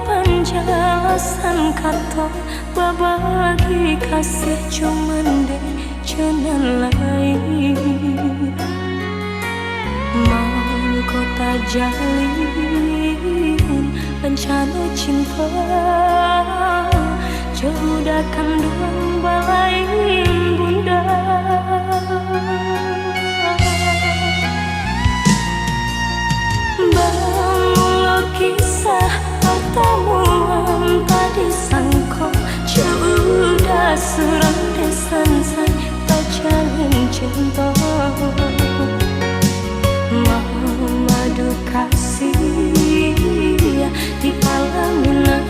penjelasan kata berbagi kasih cuman deh jalan lain. Mau kau tak jalin rencana cinta, jauh dah kandung balai bunda. Bermula kisah pertemuan tadi sangkau, sudah serang desan say tak jalin cinta. Madu kasih di pelaminan,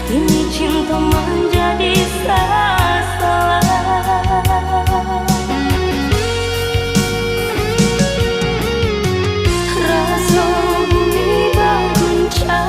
ini cinta menjadi salah. Rasa bumi berguncang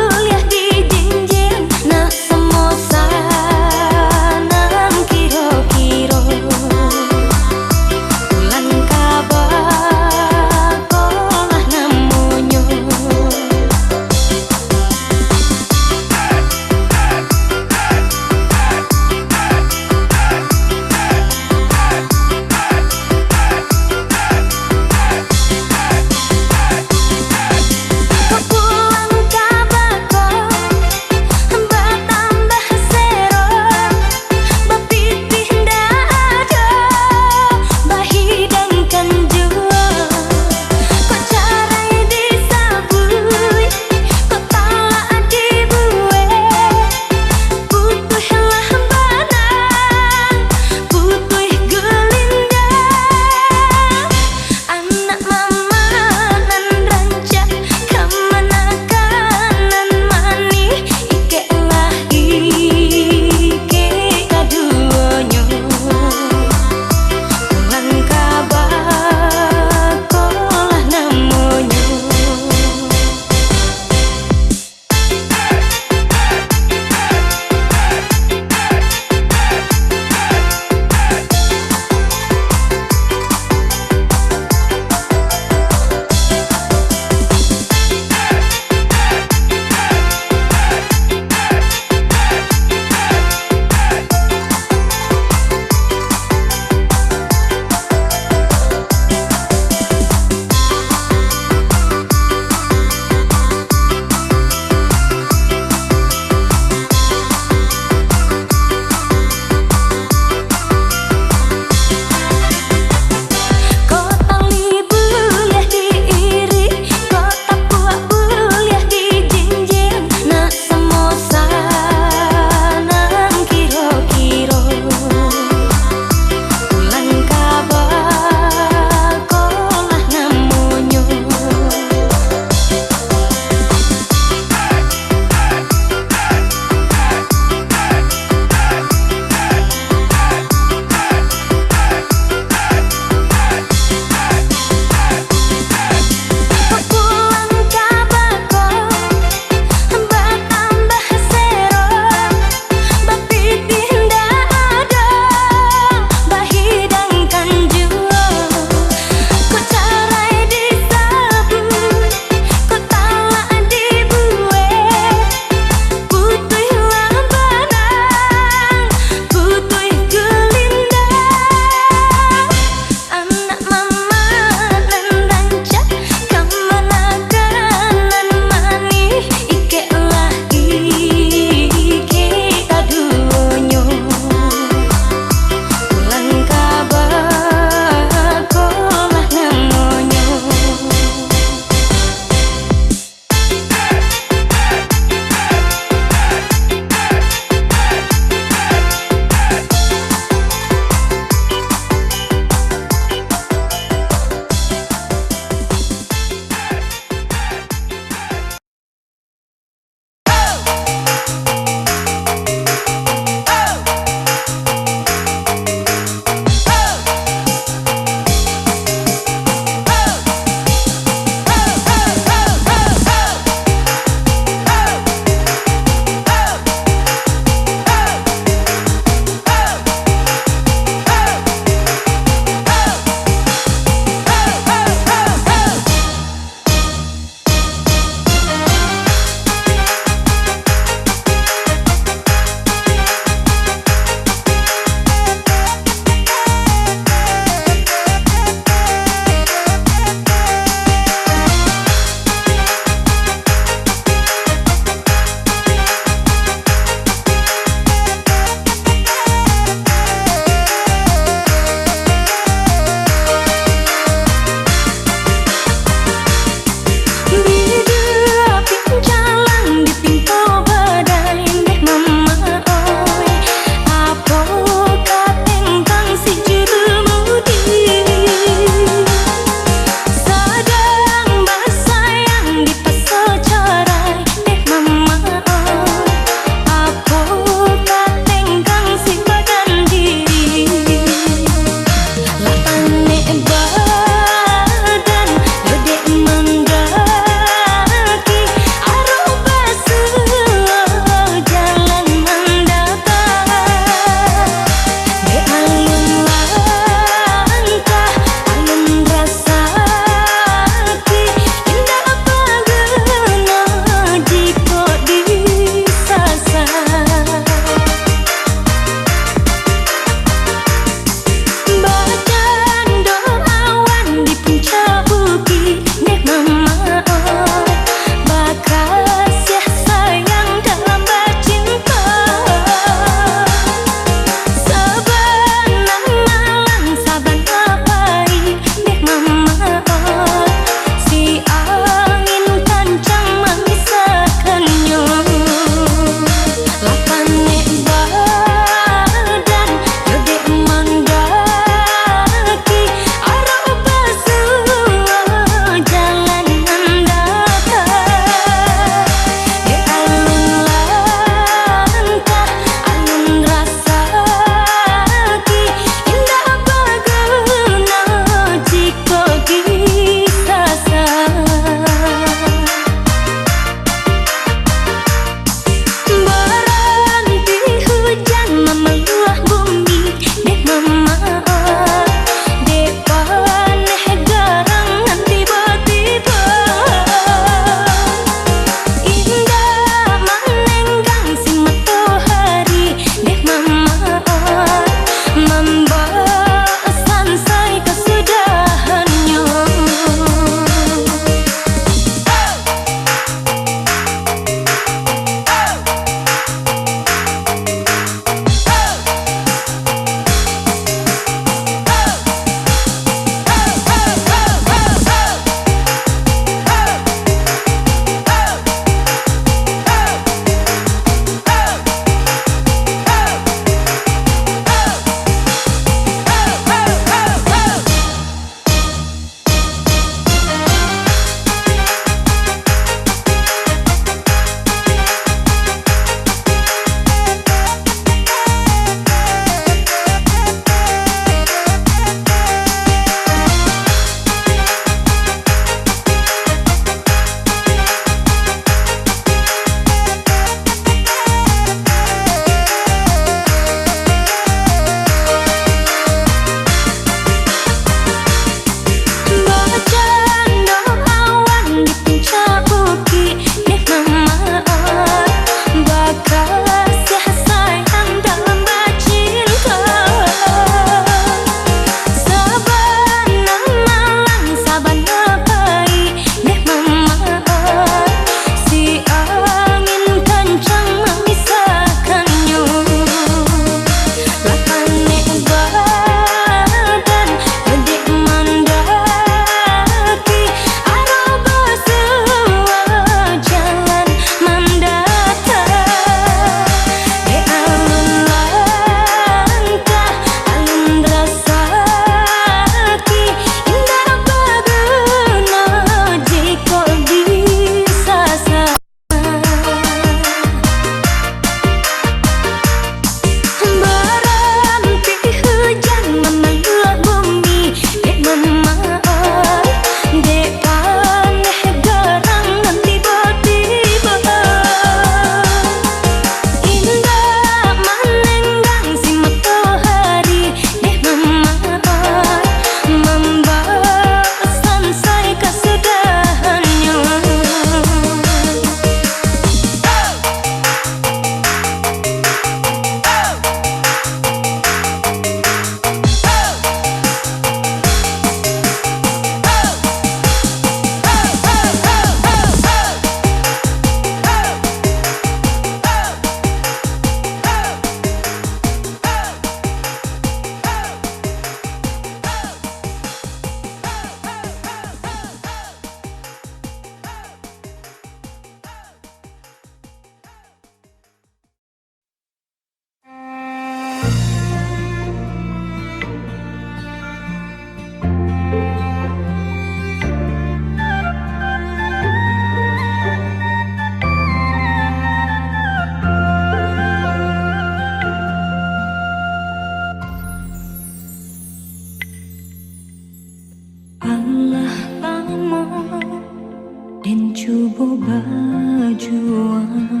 coba berjuang,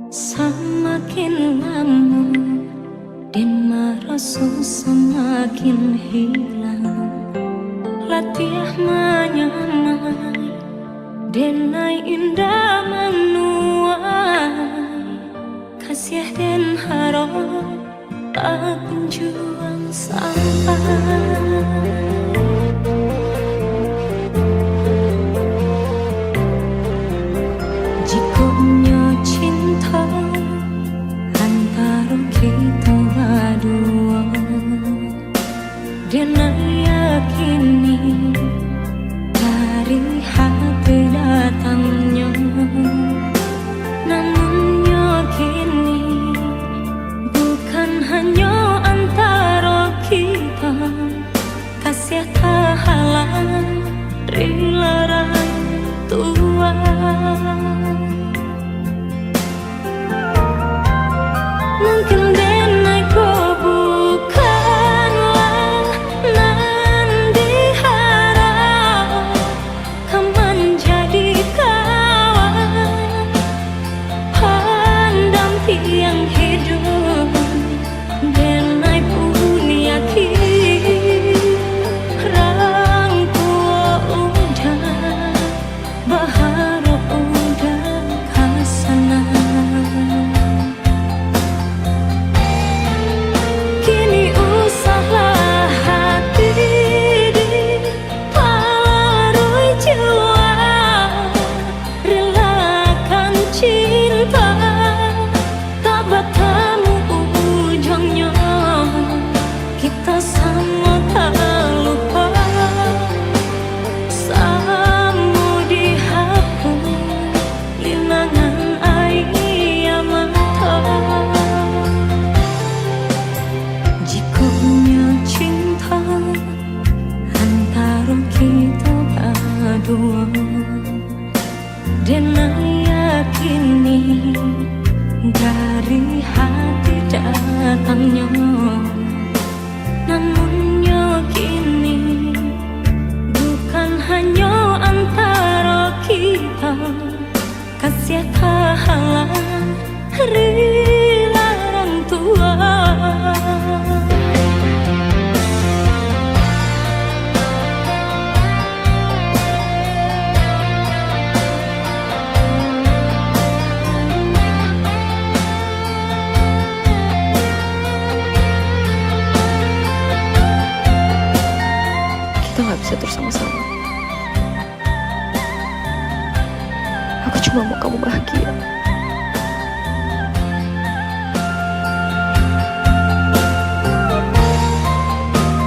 semakin lama dan merasa semakin hilang. Latihan menyamai denai indah menuai, kasih dan harap tak kunjung sampai. Jikonya cinta antara kita berdua, dan yakini dari hati datangnya. Namun yakini bukan hanya antara kita, kasih tak halang rela tua. Mungkin denai kau bukanlah nan diharap, kau menjadi kawan pendamping hidup. Denai pun yakin orang tua udah berharap udah kesana. Kini usahlah hati diparui jiwa, relakan cinta tak bertemu ujungnya. Kita sama tak lupa, sama dihapus linangan air mata. Jikonya cinta antara kita berdua, dan yakini dari hati datangnya. Namun yakini bukan hanya antara kita, kasih tak halang rela orang tua. Kita gak bisa terus sama-sama. Aku cuma mau kamu bahagia.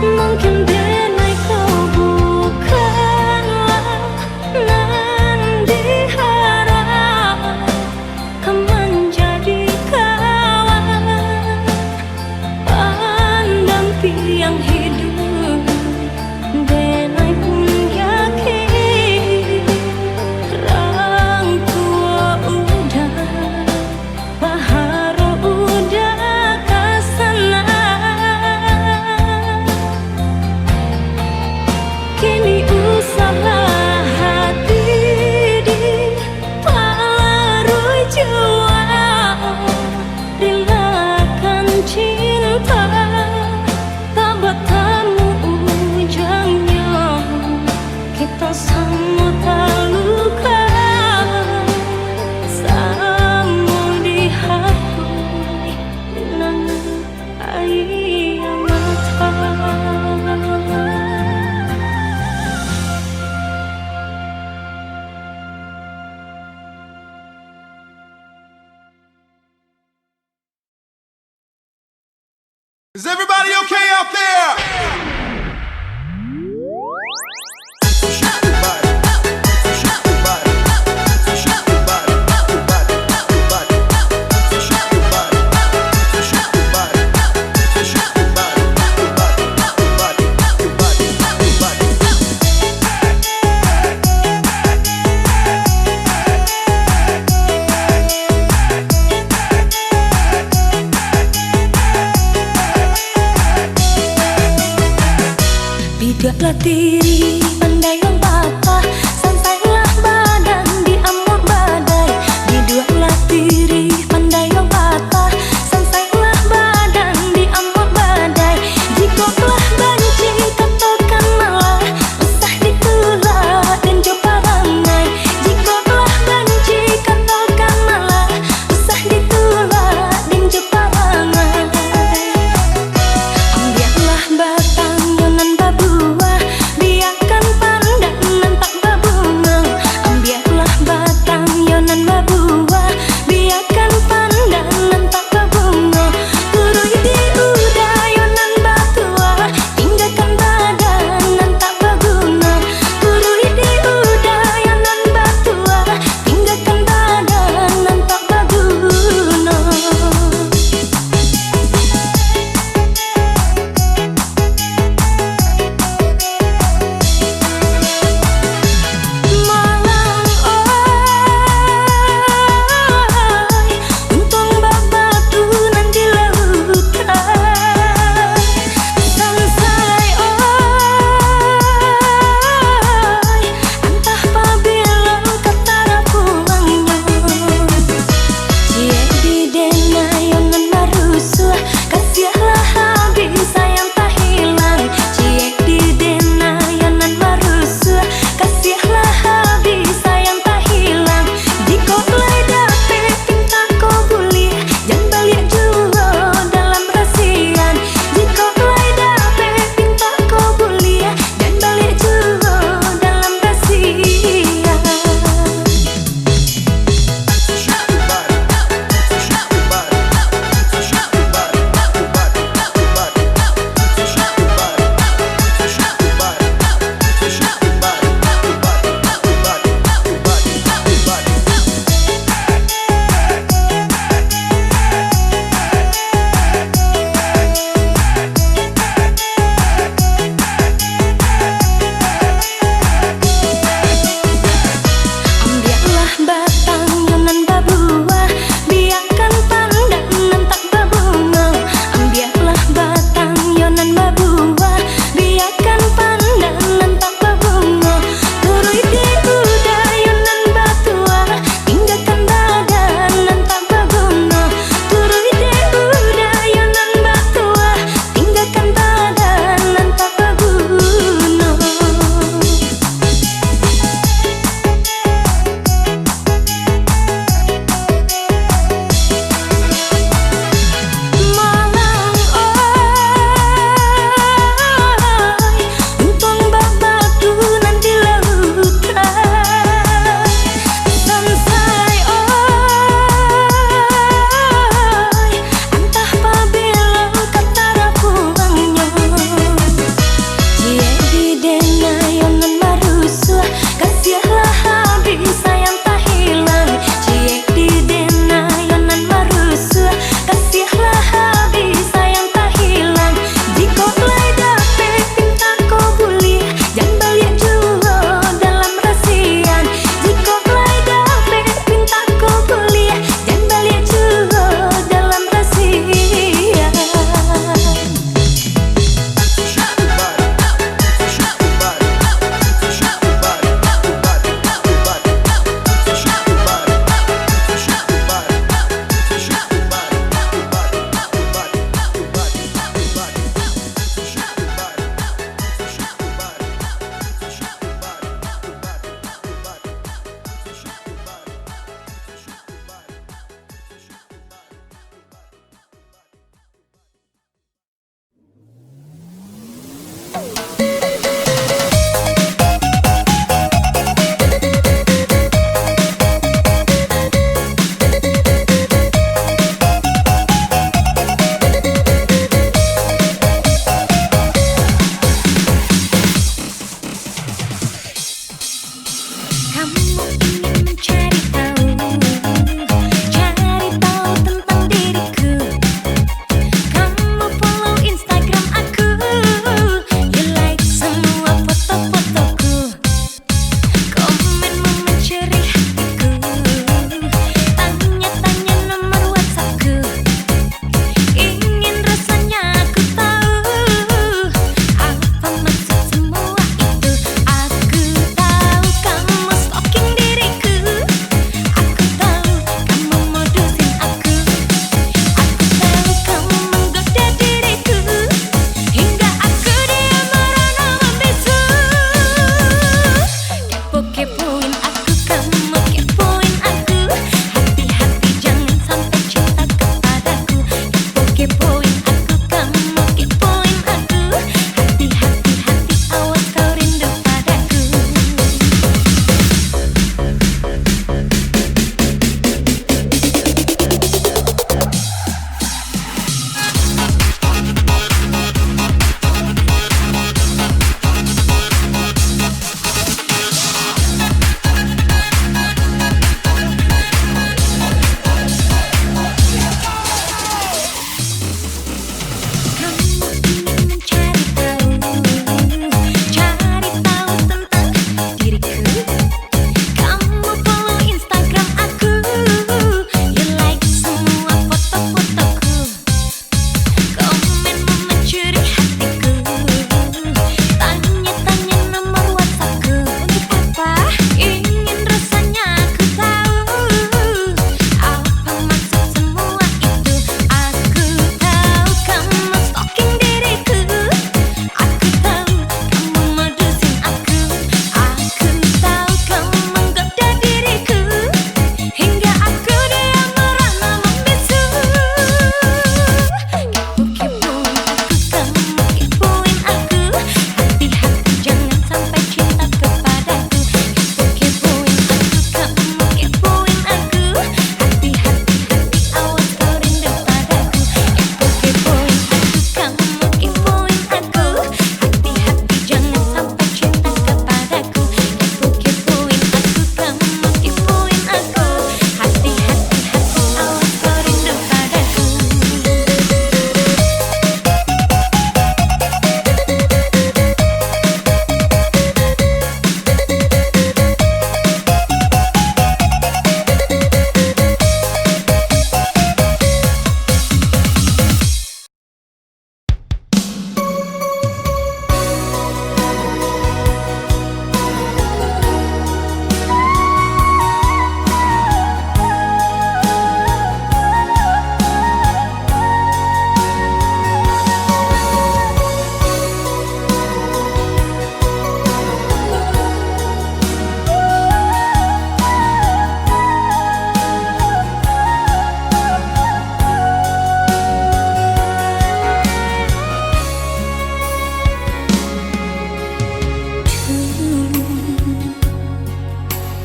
Mungkin denai kau bukanlah nan diharap, kau menjadi kawan pendamping hidup. Denai pun yakin orang tua udah berharap udah kesana. Kini usahlah hati diparui jiwa, relakan cinta tak bertemu ujungnya. Kita sama terluka, sama dihapus linangan air mata. Is everybody okay out there? Bidaklah diri pandai yang papa, santailah badan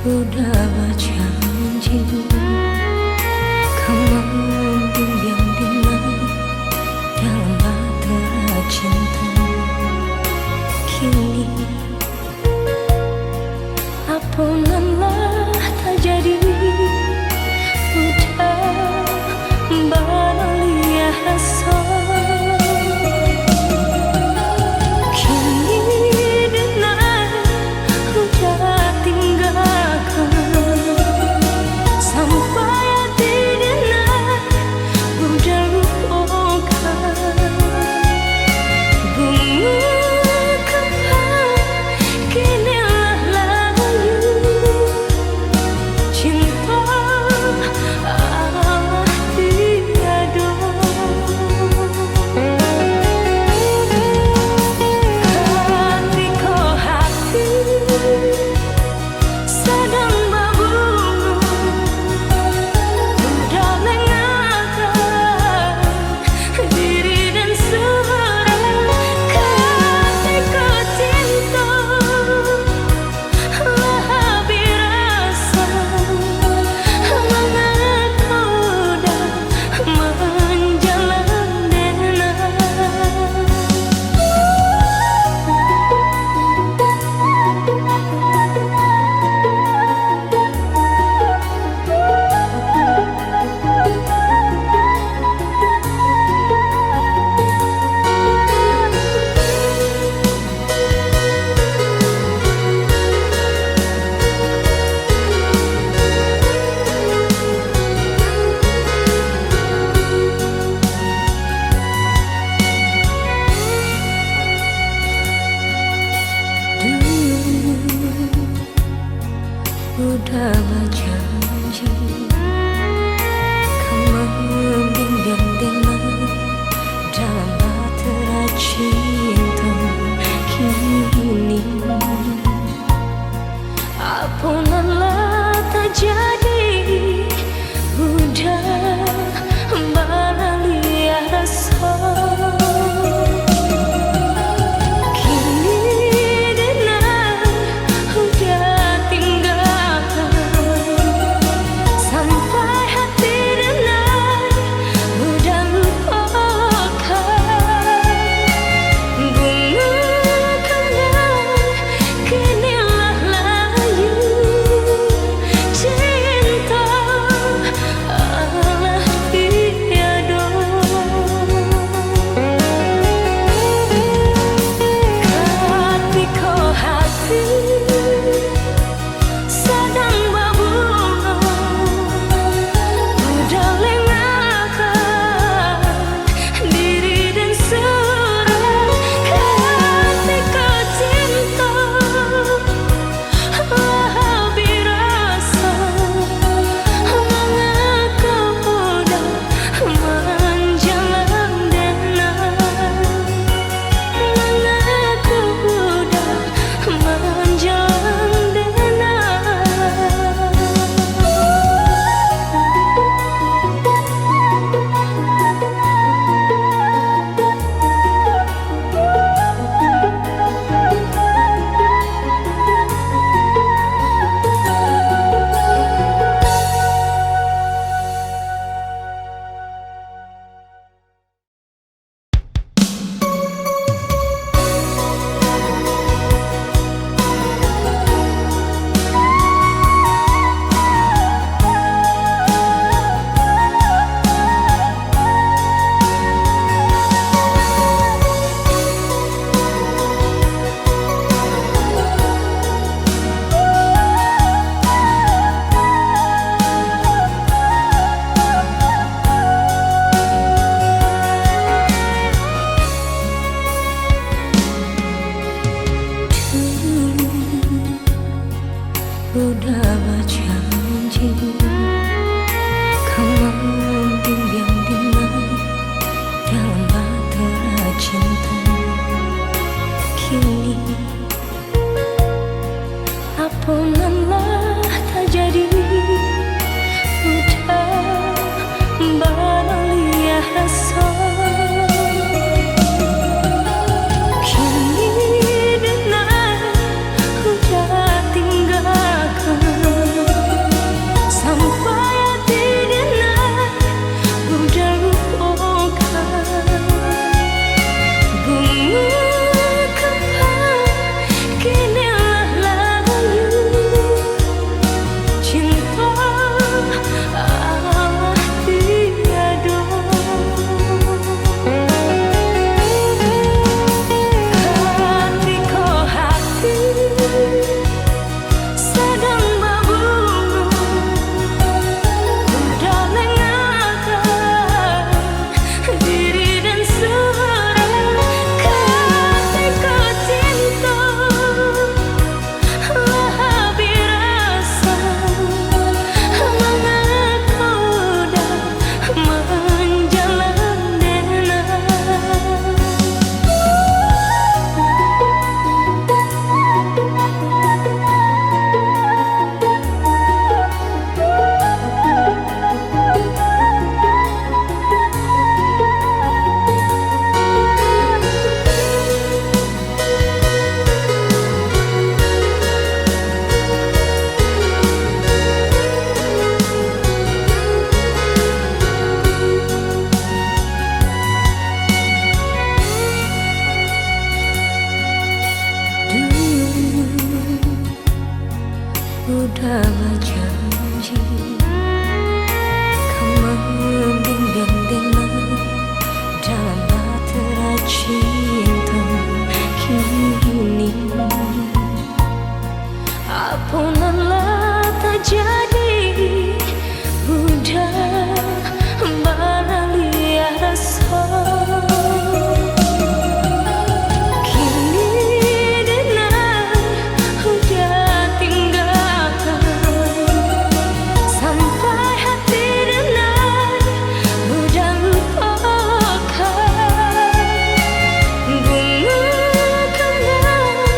udah berjanji kau membimbing dengan dalam bahtera cinta. Kini ampunanlah tak jadi, udah beralih rasa. Udah berjanji kau membimbing dengan dalam bahtera cinta. Kini ampunanlah tak jadi, udah beralih rasa. Udah berjanji kau membimbing dengan dalam bahtera cinta. Kini ampunanlah tak jadi, udah beralih rasa. Kini dengar udah tinggalkan udah berjanji kau membimbing dengan dalam bahtera cinta kini. Apalah terjadi, udah beralih rasa. Kini dengar udah tinggalkan, sampai hati dengar udah lupakan. Bunga kembang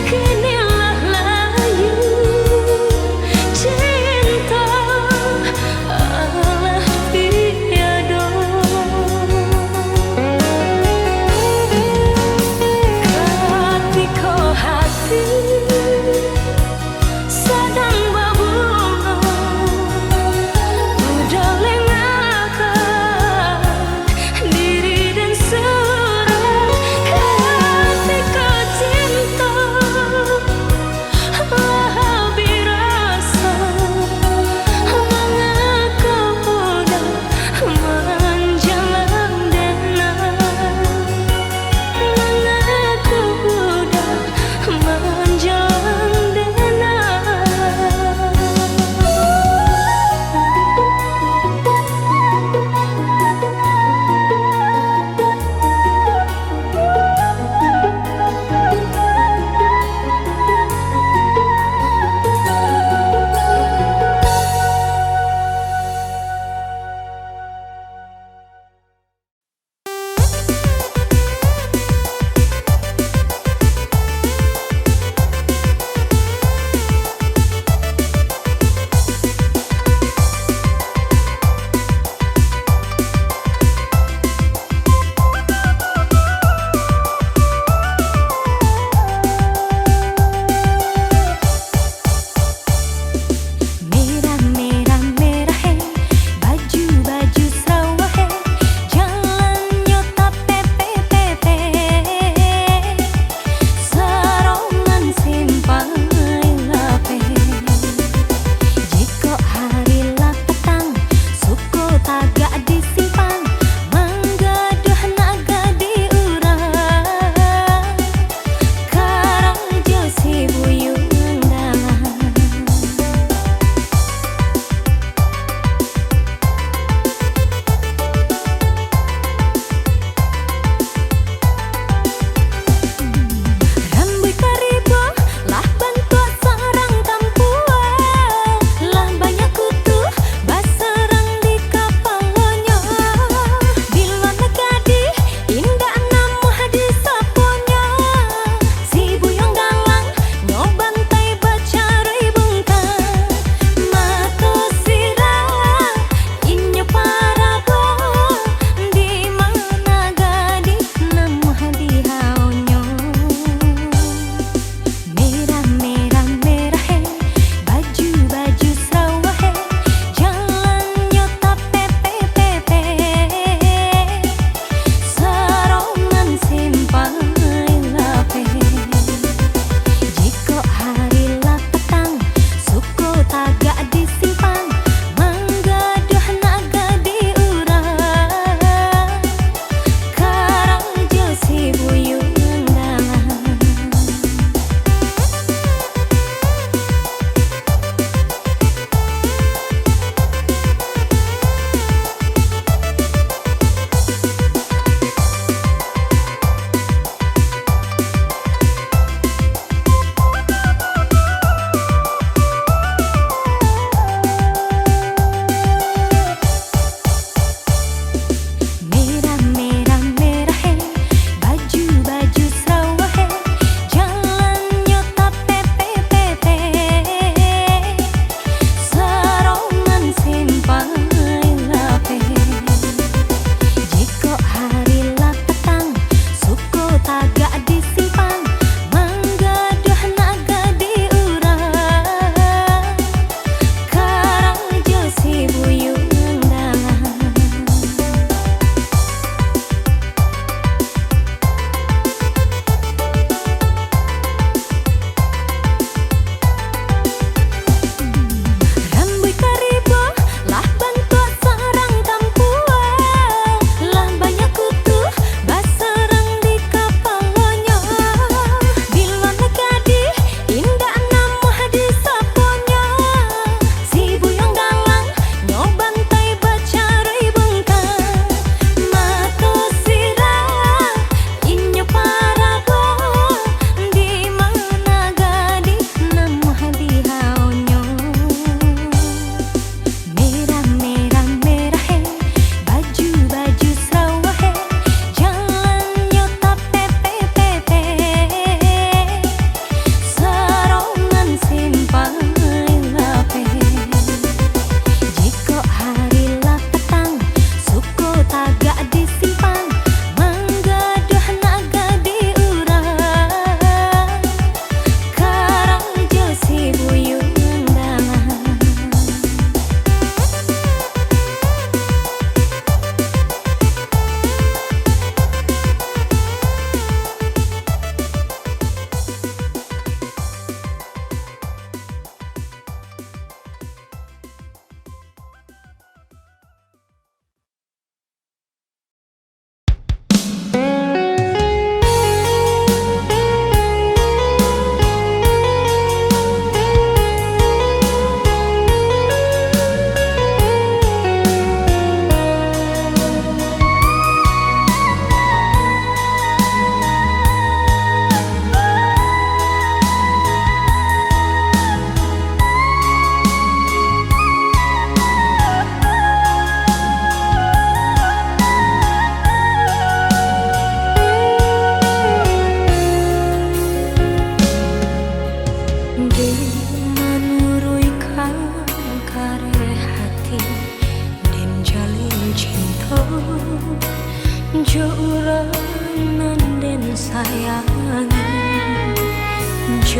kinilah layu, cinta alah tiada. Ketika hati sedang berbunga, udah lengahkan diri dan surat. Ketika cinta lebih rasa, mengapa udah menjalan denang, mengapa udah menjalan denang. Merah merah merah he, baju baju sawah he, jalannya tak pepe pepe, serongan simpai lape. Jika hari lah petang, suku tagak disimpan, manggaduh naga diurang, karang jo si buyung dalam. Rambut karibo lah bantuan sarang kampuan, lah banyak kutu baserang di kapalnya. Bila negadi indah namu hadis saponya, si buyung galang nyoban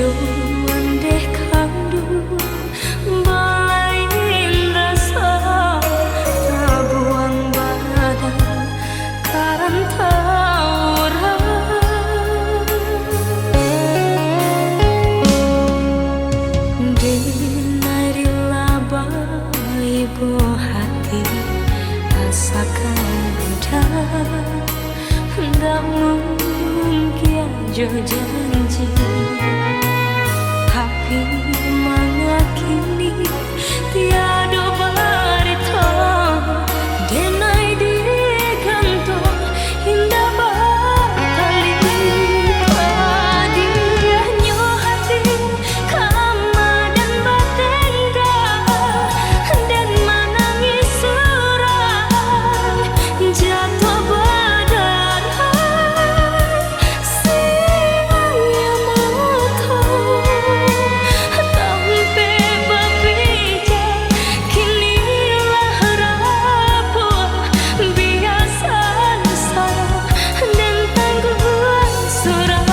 ndeh kandu balain rasa tabuang badan karantauran dinari laba ibu hati asakan udah nggak mungkin jo janji tapi mengakini tiada barita denai di kantong indah bakali padiahnya hati kama dan batengga dan menangis surai jatuh berdarah siaya mata tampe berpijak kinilah rapuh biasa salah dan tangguhan surah.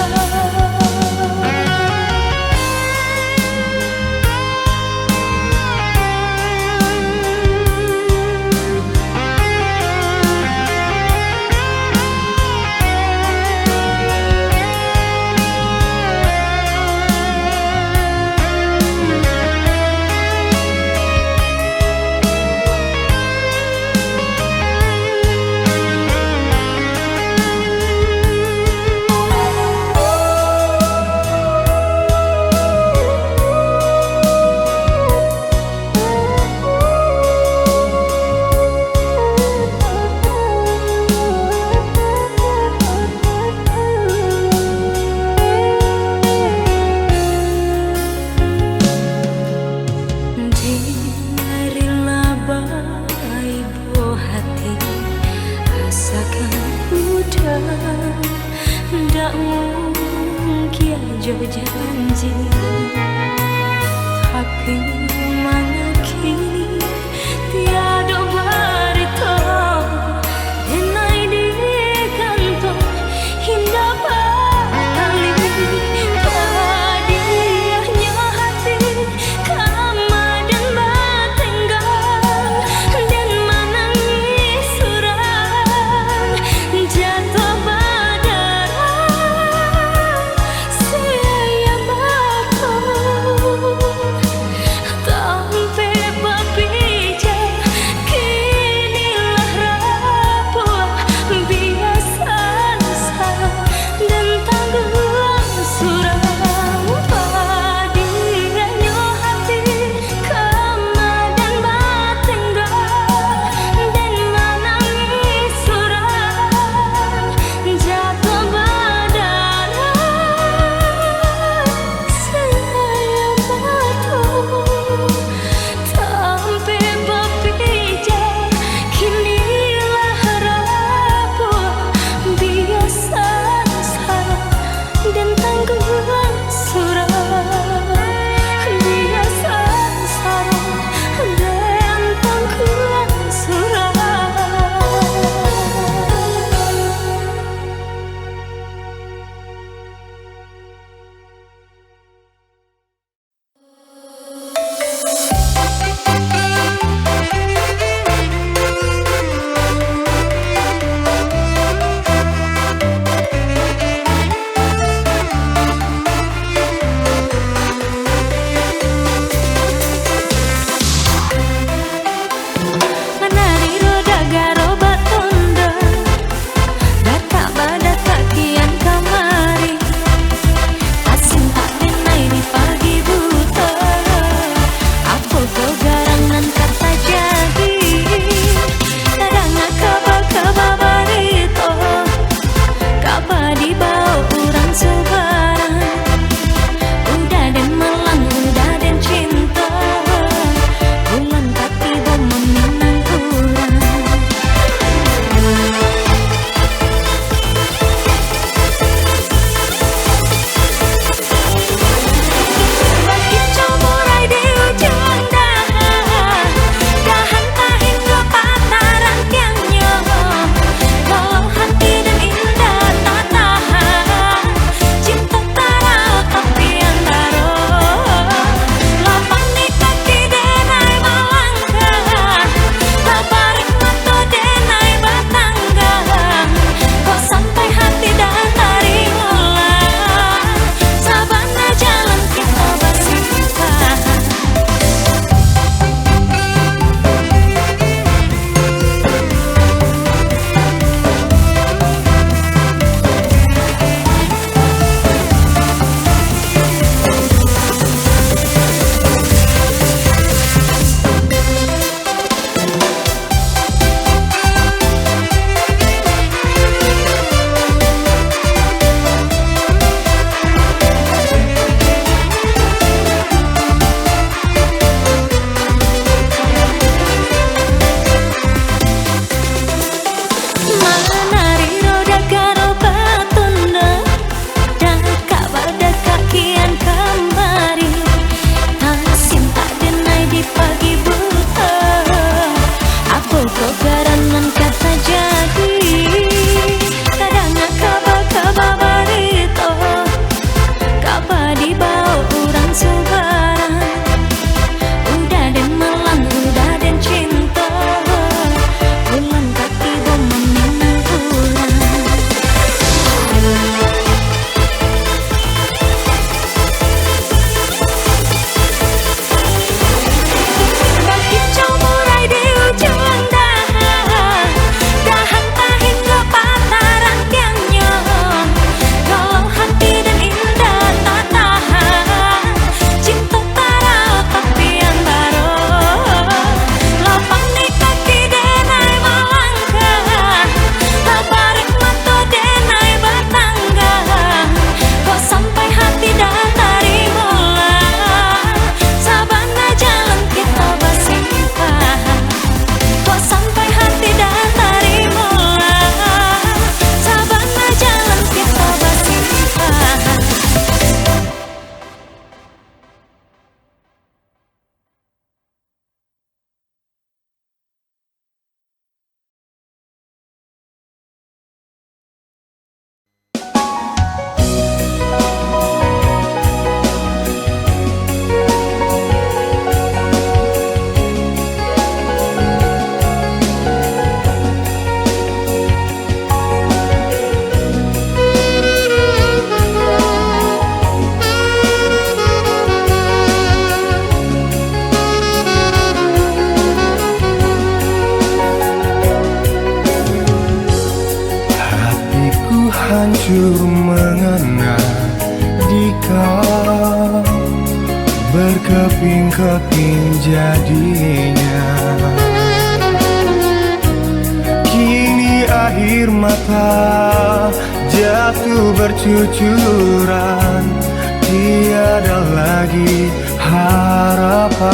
Dinari laba ibu hati asakan udah ndak mungkin jo janji tapi mengakini tiada barita denai di kantong indah bakali padiahnya hati kama dan batenggang dan menangis surai jatuh berdarah siaya mata keping-keping jadinya. Kini air mata jatuh bercucuran, tiada lagi harapan.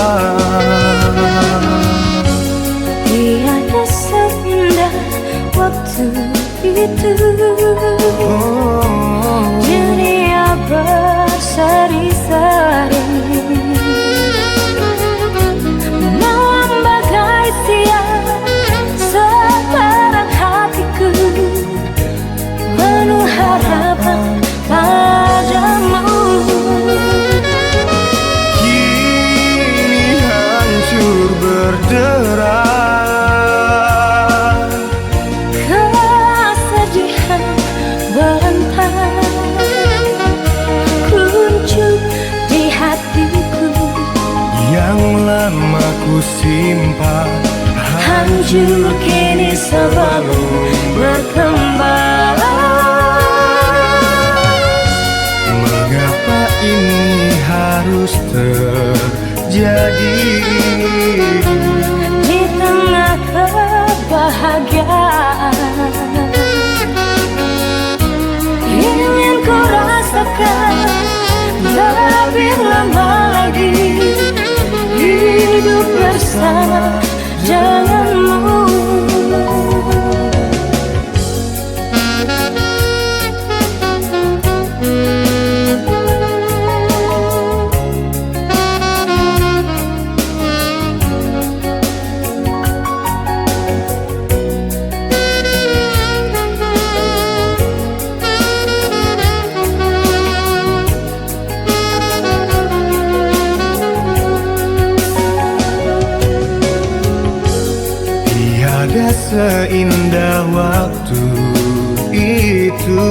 Tiada seindah waktu itu, dunia berseri-seri, malam bagai siang sekarang hatiku penuh harapan padamu. Kini hancur berderai, Kesedihan berantai kuncup di hatiku, yang lama ku simpan hancur kini sebelum berkembang. Mengapa ini harus terjadi? Di tengah kebahagiaan ingin ku rasakan lebih lama lagi hidup bersama denganmu. Tiada seindah waktu itu,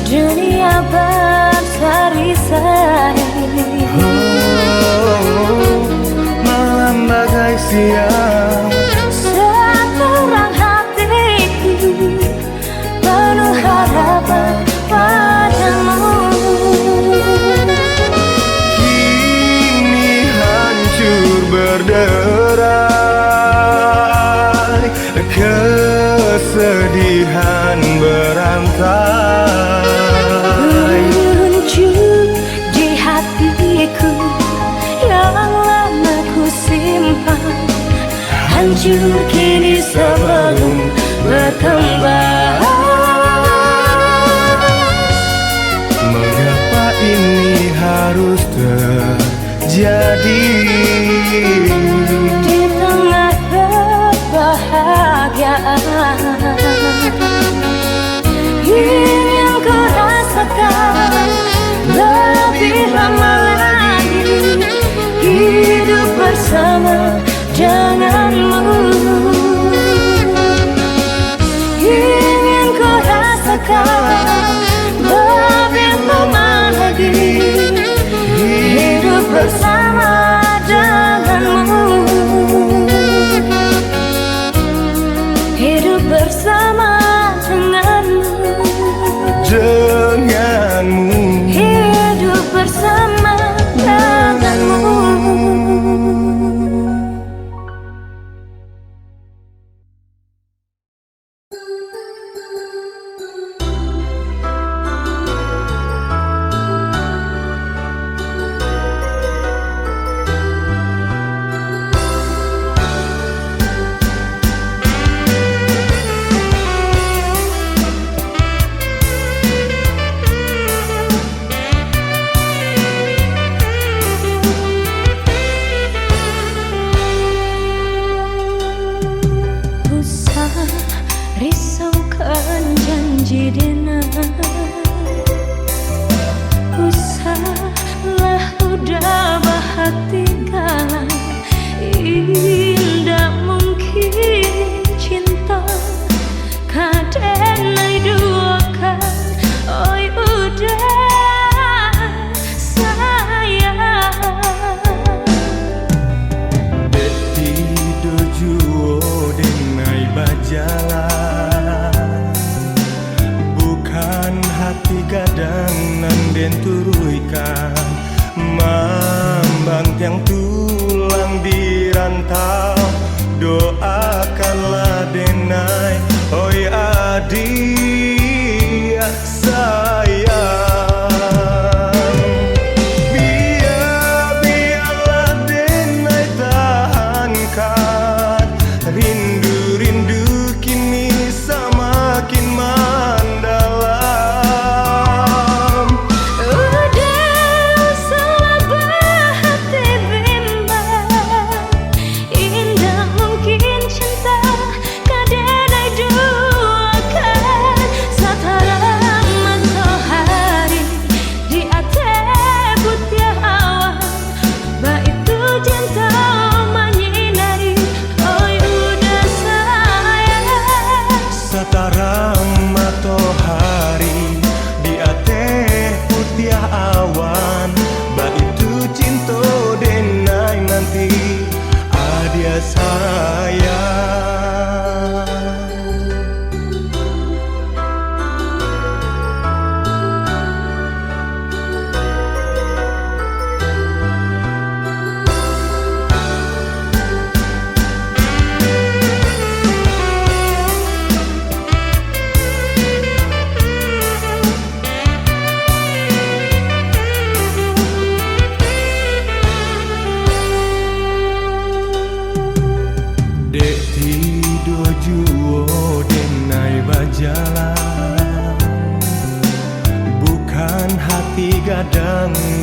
Dunia berseri-seri, malam bagai siang sekarang hatiku penuh harapan padamu. kini hancur berderai, kesedihan berantai. Muncul di hatiku yang lama ku simpan, hancur kini sebelum berkembang. Mengapa ini harus terjadi? Di tengah kebahagiaan ingin ku rasakan lebih lama lagi hidup bersama denganmu. Ingin ku rasakan lebih lama lagi hidup bersama denganmu. Hidup bersama denganmu. Hidup bersama denganmu.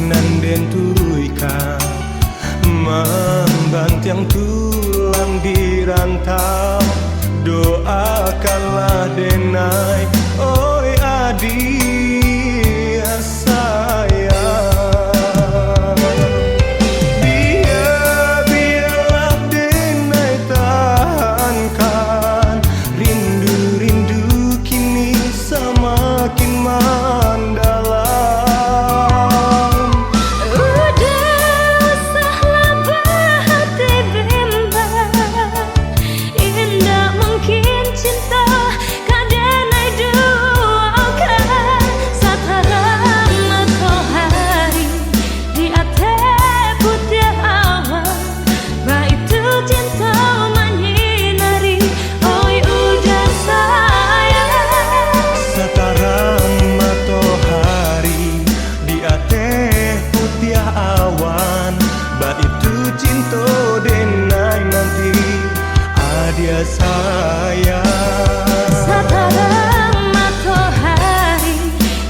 nan den turuikan membantiang tulang di rantau. Doakanlah denai, oi adik sayang. Biarlah denai tahankan, rindu-rindu kini semakin mendalam. Udah usahlah berhati bimbang, indah mungkin cinta kadenai duakan. Sataran matahari di atas putih awan, baitu cinta menyinari, oi udah sayang. Sekarang matahari di atas putih awan, baitu cinta denai nanti adia sayang. Sataran matahari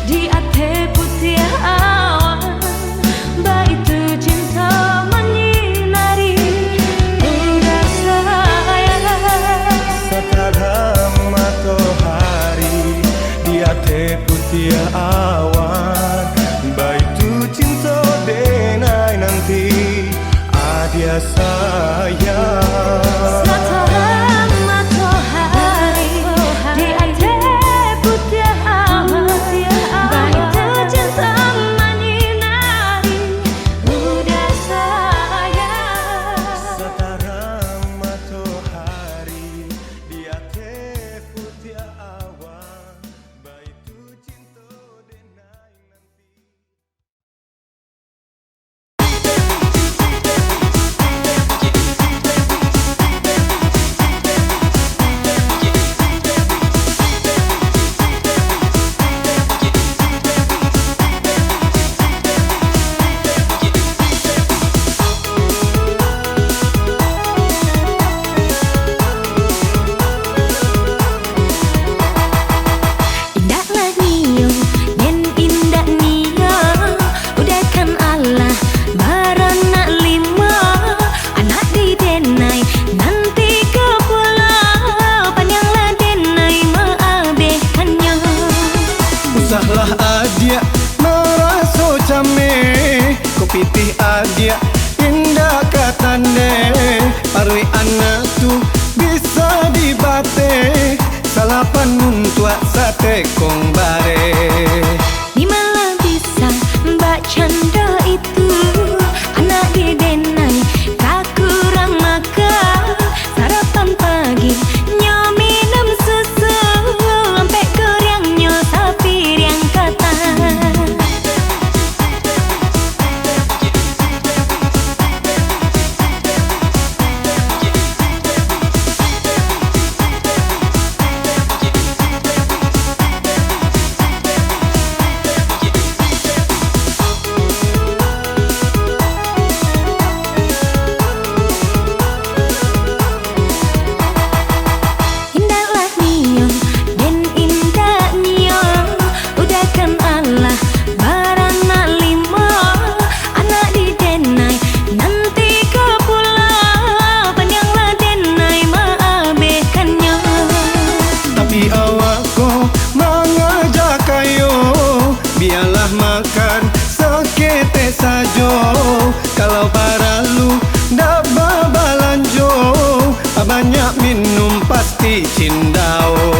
di atas putih awan, baitu cinta menyinari, udah sayang. Sekarang matahari di atas putih awan, baitu cinta denai nanti adia sayang. Sataran matahari di atas putih awan, baitu cinta menyinari, udah sayang. Sekarang matahari di atas putih awan, baitu cinta denai nanti. Indahlah nio, den indah nio, udahkan Allah barana lima, anak di denai nanti ke pulau, panjanglah denai maabehkannya. Usahlah adia meraso came, kopitih adia indah katane, parwi anak tu bisa dibate, salapan muntua sate kong bare. Di mana bisa mbak canda itu, anak di denai tak kurang makan, sarapan pagi nyo minum susu, sampai kuriang nyo sapi yang kata. Indahlah nio, den indah nio, udahkan Allah barana lima, anak di denai nanti ke pulau, panjanglah denai maabehkannya. Tapi awakku mengajak kayo, biarlah makan sekete sajo. Kalau paralu ndak babalanjo, banyak minum pasti cindao.